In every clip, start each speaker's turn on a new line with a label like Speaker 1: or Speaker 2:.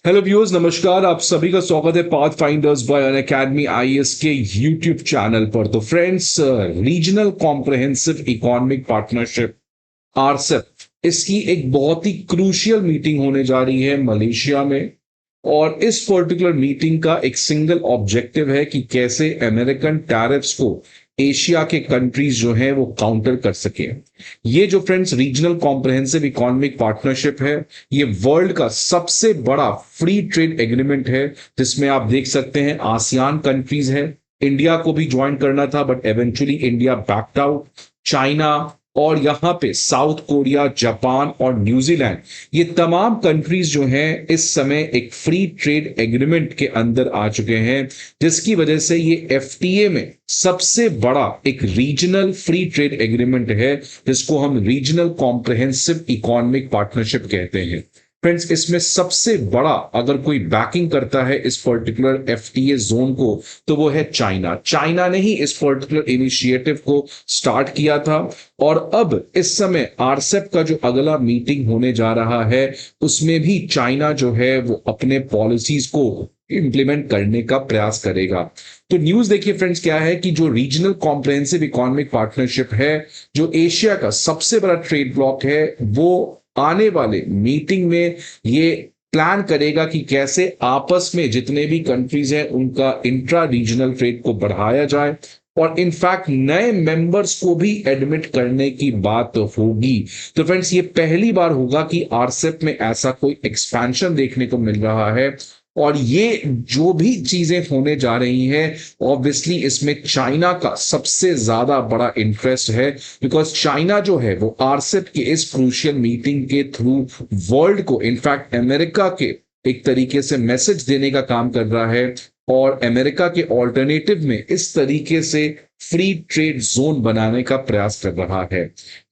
Speaker 1: Hello viewers, नमस्कार। आप सभी का स्वागत है path finders bye Unacademy IAS के यूट्यूब चैनल पर। तो friends, regional comprehensive economic partnership RCEP, इसकी एक बहुत ही क्रूशियल मीटिंग होने जा रही है मलेशिया में। और इस पर्टिकुलर मीटिंग का एक सिंगल ऑब्जेक्टिव है कि कैसे अमेरिकन टैरिफ्स को एशिया के कंट्रीज जो हैं वो काउंटर कर सके। ये जो friends regional comprehensive economic partnership है, ये वर्ल्ड का सबसे बड़ा फ्री ट्रेड एग्रीमेंट है, जिसमें आप देख सकते हैं आसियान कंट्रीज है। इंडिया को भी ज्वाइन करना था but eventually India backed out. China और यहां पे साउथ कोरिया, जापान और न्यूजीलैंड, ये तमाम कंट्रीज जो हैं इस समय एक फ्री ट्रेड एग्रीमेंट के अंदर आ चुके हैं, जिसकी वजह से ये एफटीए में सबसे बड़ा एक रीजनल फ्री ट्रेड एग्रीमेंट है, जिसको हम रीजनल कॉम्प्रहेंसिव इकोनॉमिक पार्टनरशिप कहते हैं। फ्रेंड्स, इसमें सबसे बड़ा अगर कोई बैकिंग करता है इस पर्टिकुलर एफटीए जोन को, तो वो है चाइना। चाइना ने ही इस पर्टिकुलर इनिशिएटिव को स्टार्ट किया था। और अब इस समय आरसेप का जो अगला मीटिंग होने जा रहा है, उसमें भी चाइना जो है वो अपने पॉलिसीज को इंप्लीमेंट करने का प्रयास करेगा। तो न्यूज देखिए फ्रेंड्स, क्या है कि जो रीजनल कॉम्प्रहेंसिव इकोनॉमिक पार्टनरशिप है, जो एशिया का सबसे बड़ा ट्रेड ब्लॉक है, वो आने वाले मीटिंग में ये प्लान करेगा कि कैसे आपस में जितने भी कंट्रीज हैं उनका इंट्रा रीजनल ट्रेड को बढ़ाया जाए, और इनफैक्ट नए मेंबर्स को भी एडमिट करने की बात होगी। तो फ्रेंड्स, ये पहली बार होगा कि आरसेप में ऐसा कोई एक्सपेंशन देखने को मिल रहा है। और ये जो भी चीजें होने जा रही हैं, ऑब्वियसली इसमें चाइना का सबसे ज्यादा बड़ा इंटरेस्ट है, बिकॉज चाइना जो है वो आरसेप के इस क्रूशियल मीटिंग के थ्रू वर्ल्ड को, इनफैक्ट अमेरिका के एक तरीके से मैसेज देने का काम कर रहा है, और अमेरिका के ऑल्टरनेटिव में इस तरीके से फ्री ट्रेड जोन बनाने का प्रयास कर रहा है।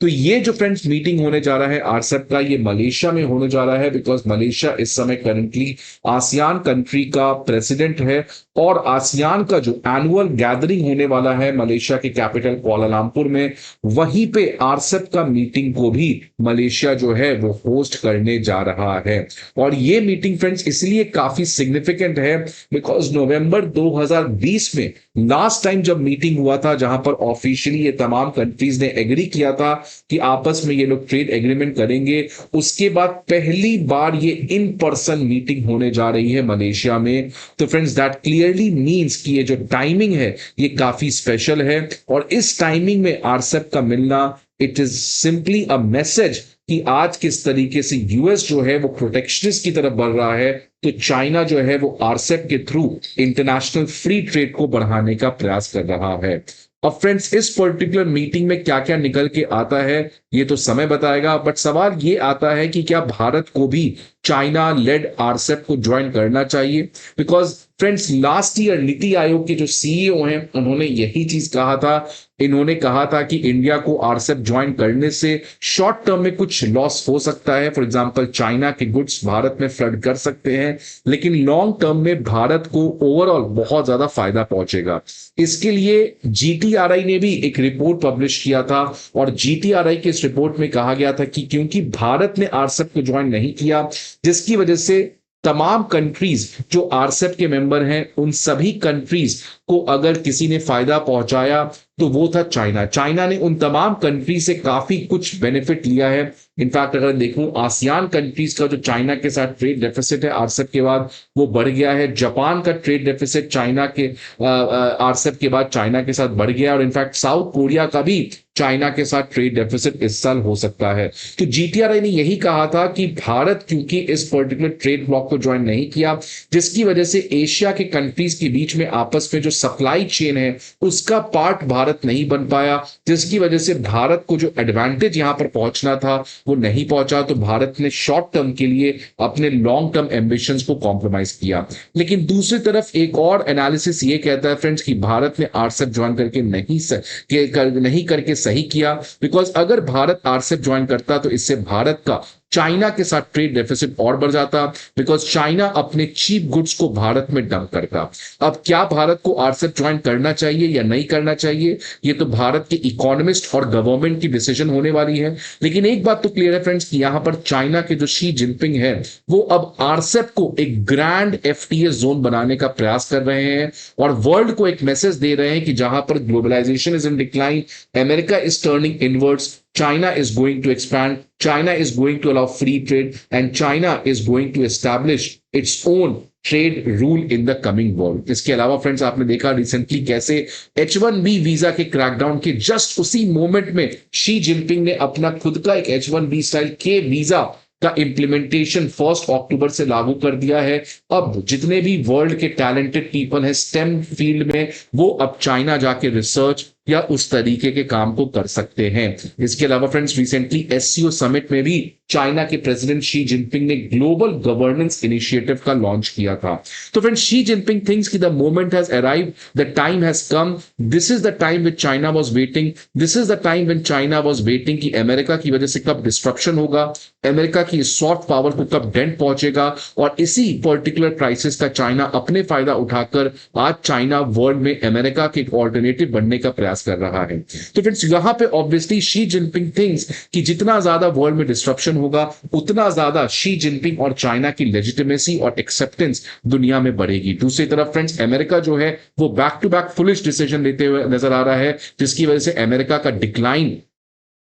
Speaker 1: तो ये जो फ्रेंड्स मीटिंग होने जा रहा है आरसेप का, ये मलेशिया में होने जा रहा है, बिकॉज मलेशिया इस समय करंटली आसियान कंट्री का प्रेसिडेंट है। और आसियान का जो एनुअल गैदरिंग होने वाला है मलेशिया के कैपिटल कुआलालंपुर में, वहीं पे आरसेप का मीटिंग को भी मलेशिया जो है वो होस्ट करने जा रहा है। और ये मीटिंग फ्रेंड्स इसलिए काफी सिग्निफिकेंट है, बिकॉज नवंबर 2020 में लास्ट टाइम जब मीटिंग हुआ था, जहां पर ऑफिशियली ये तमाम कंट्रीज ने एग्री किया था कि आपस में ये लोग ट्रेड एग्रीमेंट करेंगे, उसके बाद पहली बार ये इन पर्सन मीटिंग होने जा रही है मलेशिया में। तो फ्रेंड्स, दैट क्लियरली मींस कि ये जो टाइमिंग है ये काफी स्पेशल है। और इस टाइमिंग में आरसेप का मिलना, it is simply a message कि आज किस तरीके से यूएस जो है वो प्रोटेक्शनिस्ट की तरफ बढ़ रहा है, तो चाइना जो है वो आरसेप के थ्रू इंटरनेशनल फ्री ट्रेड को बढ़ाने का प्रयास कर रहा है। अब फ्रेंड्स, इस पर्टिकुलर मीटिंग में क्या क्या निकल के आता है ये तो समय बताएगा, बट सवाल ये आता है कि क्या भारत को भी चाइना लेड आरसेप को ज्वाइन करना चाहिए। Because friends, last year NITI Aayog के जो सीईओ हैं उन्होंने यही चीज कहा था। इन्होंने कहा था कि इंडिया को आरसेप ज्वाइन करने से शॉर्ट टर्म में कुछ लॉस हो सकता है, फॉर एग्जांपल चाइना के गुड्स भारत में फ्लड कर सकते हैं, लेकिन लॉन्ग टर्म में भारत को ओवरऑल बहुत ज्यादा फायदा पहुंचेगा। इसके लिए जीटीआरआई ने भी एक रिपोर्ट पब्लिश किया था, और जीटीआरआई के इस रिपोर्ट में कहा गया था कि क्योंकि भारत ने आरसेप को ज्वाइन नहीं किया, जिसकी वजह से तमाम कंट्रीज जो आरसेप के मेंबर हैं, उन सभी कंट्रीज को अगर किसी ने फायदा पहुंचाया तो वो था चाइना। चाइना ने उन तमाम कंट्री से काफी कुछ बेनिफिट लिया है। इनफैक्ट अगर देखूं, आसियान कंट्रीज का जो चाइना के साथ ट्रेड डेफिसिट है आरसेप के बाद, वो बढ़ गया है। जापान का ट्रेड डेफिसिट चाइना के आरसेप के बाद चाइना के साथ बढ़ गया, और इनफैक्ट साउथ कोरिया का भी चाइना के साथ ट्रेड डेफिसिट इस साल हो सकता है। तो जीटीआरआई ने यही कहा था कि भारत क्योंकि इस पर्टिकुलर ट्रेड ब्लॉक को ज्वाइन नहीं किया, जिसकी वजह से एशिया के कंट्रीज के बीच में आपस में जो सप्लाई चेन है उसका पार्ट भारत नहीं बन पाया, जिसकी वजह से भारत को जो एडवांटेज यहां पर पहुंचना था वो नहीं पहुंचा। तो भारत ने शॉर्ट टर्म के लिए अपने लॉन्ग टर्म एम्बिशंस को कॉम्प्रोमाइज किया। लेकिन दूसरी तरफ एक और एनालिसिस ये कहता है फ्रेंड्स कि भारत ने आरसेप ज्वाइन करके नहीं करके सही किया, बिकॉज अगर भारत आरसेप ज्वाइन करता तो इससे भारत का चाइना के साथ ट्रेड डेफिसिट और बढ़ जाता, बिकॉज चाइना अपने चीप गुड्स को भारत में डंप करता। अब क्या भारत को आरसेप ज्वाइन करना चाहिए या नहीं करना चाहिए, ये तो भारत के इकोनॉमिस्ट और गवर्नमेंट की डिसीजन होने वाली है। लेकिन एक बात तो क्लियर है फ्रेंड्स कि यहां पर चाइना के जो शी जिनपिंग है वो अब आरसेप को एक ग्रैंड एफटीए जोन बनाने का प्रयास कर रहे हैं और वर्ल्ड को एक मैसेज दे रहे हैं कि जहां पर globalisation is in decline, America is turning inwards, China is going to expand, China is going to allow free trade, and China is going to establish its own trade rule in the coming world. इसके अलावा friends आपने देखा recently कैसे H1B visa के crackdown के just उसी moment में Xi Jinping ने अपना खुद का एक H1B स्टाइल के वीजा का इंप्लीमेंटेशन 1 अक्टूबर से लागू कर दिया है। अब जितने भी वर्ल्ड के टैलेंटेड पीपल हैं स्टेम फील्ड में, वो अब चाइना जाके रिसर्च या उस तरीके के काम को कर सकते हैं। इसके अलावा फ्रेंड्स रिसेंटली एससीओ समिट में भी चाइना के प्रेसिडेंट शी जिनपिंग ने ग्लोबल गवर्नेंस इनिशिएटिव का लॉन्च किया था। तो फ्रेंड्स शी जिनपिंग थिंक्स कि the moment has arrived, the time has come, this is the time which China was waiting, this is the time when China was waiting कि America की वजह से कब डिस्ट्रप्शन होगा, अमेरिका की soft power को कब डेंट पहुंचेगा, और इसी पर्टिकुलर क्राइसिस का चाइना अपने फायदा उठाकर आज चाइना वर्ल्ड में अमेरिका के एक ऑल्टरनेटिव बनने का प्रयास कर रहा है। तो फ्रेंड्स यहां पे ऑब्वियसली शी जिनपिंग थिंक्स कि जितना ज्यादा वर्ल्ड में डिस्ट्रप्शन होगा उतना ज्यादा शी जिनपिंग और चाइना की लेजिटिमेसी और एक्सेप्टेंस दुनिया में बढ़ेगी। दूसरी तरफ फ्रेंड्स अमेरिका जो है वो back to back foolish decision लेते हुए नजर आ रहा है, जिसकी वजह से अमेरिका का डिक्लाइन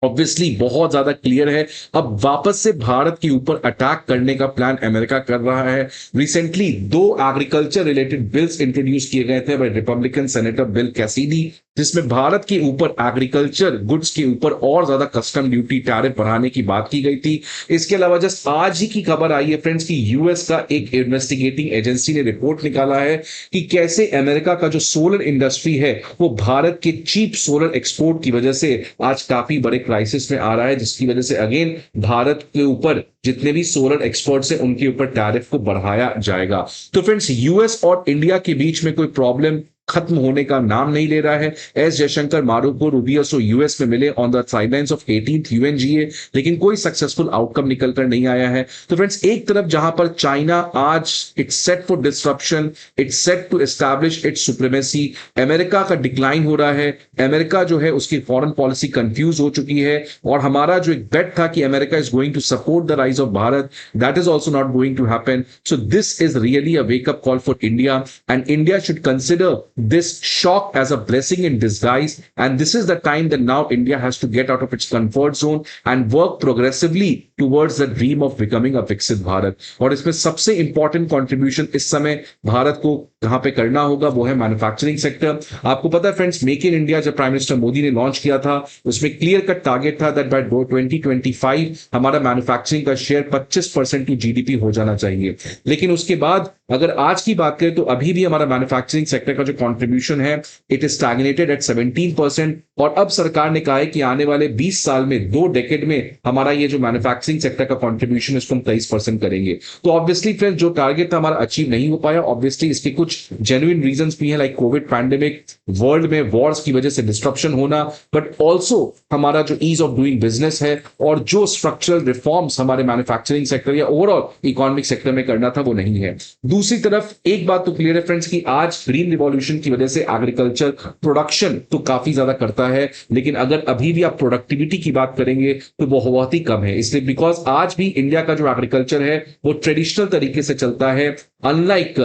Speaker 1: ऑब्वियसली बहुत ज्यादा क्लियर है। अब वापस से भारत के ऊपर अटैक करने का प्लान अमेरिका कर रहा है। Recently 2 agriculture related bills introduce किए गए थे by Republican senator Bill Cassidy, जिसमें भारत के ऊपर एग्रीकल्चर गुड्स के ऊपर और ज्यादा कस्टम ड्यूटी टैरिफ बढ़ाने की बात की गई थी। इसके अलावा जस्ट आज ही की खबर आई है फ्रेंड्स कि यूएस का एक इन्वेस्टिगेटिंग एजेंसी ने रिपोर्ट निकाला है कि कैसे अमेरिका का जो सोलर इंडस्ट्री है वो भारत के चीप सोलर एक्सपोर्ट की वजह से आज काफी बड़े क्राइसिस में आ रहा है, जिसकी वजह से अगेन भारत के ऊपर जितने भी सोलर एक्सपर्ट्स हैं उनके ऊपर टैरिफ को बढ़ाया जाएगा। तो फ्रेंड्स यूएस और इंडिया के बीच में कोई प्रॉब्लम खत्म होने का नाम नहीं ले रहा है। S Jaishankar Marco Rubio US में मिले on the sidelines of 18th UNGA, लेकिन कोई सक्सेसफुल आउटकम निकलकर नहीं आया है। तो फ्रेंड्स एक तरफ जहां पर चाइना आज it's set for disruption, it's set to establish its supremacy, America का डिक्लाइन हो रहा है, अमेरिका जो है उसकी फॉरेन पॉलिसी कंफ्यूज हो चुकी है, और हमारा जो एक बेट था कि America is going to support the rise of Bharat, that is also not going to happen. So this is really a wake up call for India, and India should consider this shock as a blessing in disguise, and this is the time that now India has to get out of its comfort zone and work progressively towards the dream of becoming a विकसित भारत। और इसमें सबसे important contribution इस समय भारत को कहां पे करना होगा वो है मैन्युफैक्चरिंग सेक्टर। आपको पता है फ्रेंड्स मेक इन इंडिया जब प्राइम मिनिस्टर मोदी ने लॉन्च किया था उसमें क्लियर कट टारगेट था दैट बाय 2025 हमारा मैन्युफैक्चरिंग का शेयर 25% टू जीडीपी हो जाना चाहिए। लेकिन उसके बाद अगर आज की बात करें तो अभी भी हमारा मैन्युफैक्चरिंग सेक्टर का जो कंट्रीब्यूशन है इट इज स्टैग्नेटेड एट 17%, और अब सरकार ने कहा है कि आने वाले 20 साल में 2 डेकेड में हमारा ये जो मैन्युफैक्चरिंग सेक्टर का कंट्रीब्यूशन है इसको हम 23% करेंगे। तो ऑब्वियसली फ्रेंड्स जो टारगेट था हमारा अचीव नहीं हो पाया। ऑब्वियसली इसके कुछ जेन्युइन रीजंस भी हैं लाइक कोविड पैंडेमिक, वर्ल्ड में वॉर्स की वजह से डिस्ट्रप्शन होना, बट ऑल्सो हमारा जो ईज ऑफ डूइंग बिजनेस है और जो स्ट्रक्चरल रिफॉर्म्स हमारे मैन्युफैक्चरिंग सेक्टर या ओवरऑल इकोनॉमिक सेक्टर में करना था वो नहीं है। दूसरी तरफ एक बात तो क्लियर है फ्रेंड्स कि आज ग्रीन रिवॉल्यूशन की वजह से एग्रीकल्चर प्रोडक्शन तो काफी ज्यादा करता है, लेकिन अगर अभी भी आप प्रोडक्टिविटी की बात करेंगे तो वो बहुत ही कम है। इसलिए बिकॉज आज भी इंडिया का जो एग्रीकल्चर है वो ट्रेडिशनल तरीके से चलता है, अनलाइक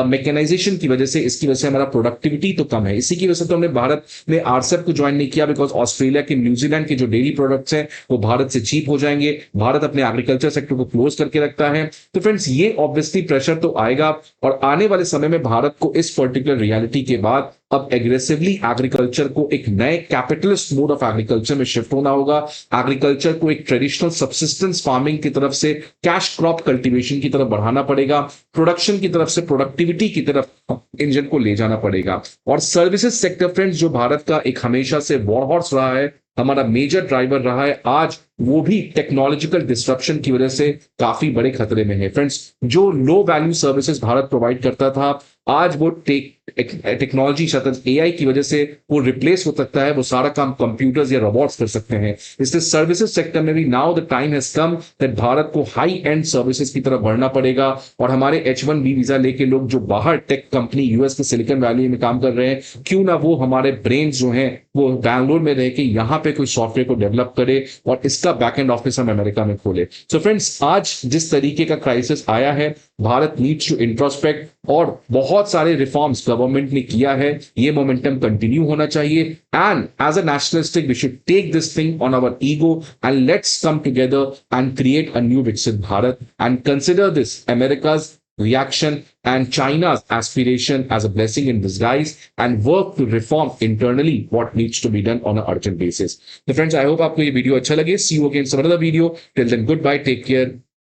Speaker 1: मैकेनाइजेशन की वजह से इसकी वजह से हमारा प्रोडक्टिविटी तो कम है। इसी की वजह से तो हमने भारत में आरसेप को ज्वाइन नहीं किया, बिकॉज ऑस्ट्रेलिया के न्यूजीलैंड के जो डेयरी प्रोडक्ट्स हैं वो भारत से चीप हो जाएंगे। भारत अपने एग्रीकल्चर सेक्टर को क्लोज करके रखता है। तो फ्रेंड्स ये ऑब्वियसली प्रेशर तो आएगा, और आने वाले समय में भारत को इस पर्टिकुलर रियलिटी के बाद अब एग्रेसिवली एग्रीकल्चर को एक नए कैपिटलिस्ट मोड ऑफ एग्रीकल्चर में शिफ्ट होना होगा। एग्रीकल्चर को एक ट्रेडिशनल सबसिस्टेंस फार्मिंग की तरफ से कैश क्रॉप कल्टीवेशन की तरफ बढ़ाना पड़ेगा, प्रोडक्शन की तरफ से प्रोडक्टिविटी की तरफ इंजन को ले जाना पड़ेगा। और सर्विसेज सेक्टर फ्रेंड्स जो भारत का एक हमेशा से वॉर हॉर्स रहा है हमारा मेजर ड्राइवर रहा है, आज वो भी टेक्नोलॉजिकल डिस्ट्रप्शन की वजह से काफी बड़े खतरे में है। फ्रेंड्स, जो low value services Bharat provide करता था, आज वो टेक्नोलॉजी एआई की वजह से वो रिप्लेस हो सकता है, वो सारा काम कंप्यूटर्स या रोबोट्स कर सकते हैं। इसलिए सर्विसेज सेक्टर में भी now the time has come that Bharat को हाई एंड सर्विसेज की तरफ बढ़ना पड़ेगा। और हमारे H1B वीजा लेके लोग जो बाहर टेक कंपनी यूएस के सिलिकॉन वैली में काम कर रहे हैं, क्यों ना वो हमारे ब्रेन जो हैं वो बैंगलोर में रह के यहाँ पे कोई सॉफ्टवेयर को डेवलप करे और इसका बैकएंड ऑफिस हम अमेरिका में खोले। सो फ्रेंड्स, आज जिस तरीके का क्राइसिस आया है, भारत नीड्स टू इंट्रोस्पेक्ट और बहुत सारे रिफॉर्म्स गवर्नमेंट ने किया है, ये मोमेंटम कंटिन्यू होना चाहिए। And as a nationalistic we should take this thing on our ego and let's come together and create a new Viksit Bharat and consider this अमेरिका's reaction and China's aspiration as a blessing in disguise and work to reform internally what needs to be done on an urgent basis. So friends, I hope आपको ये video अच्छा लगे. See you again some other video. Till then, goodbye, take care.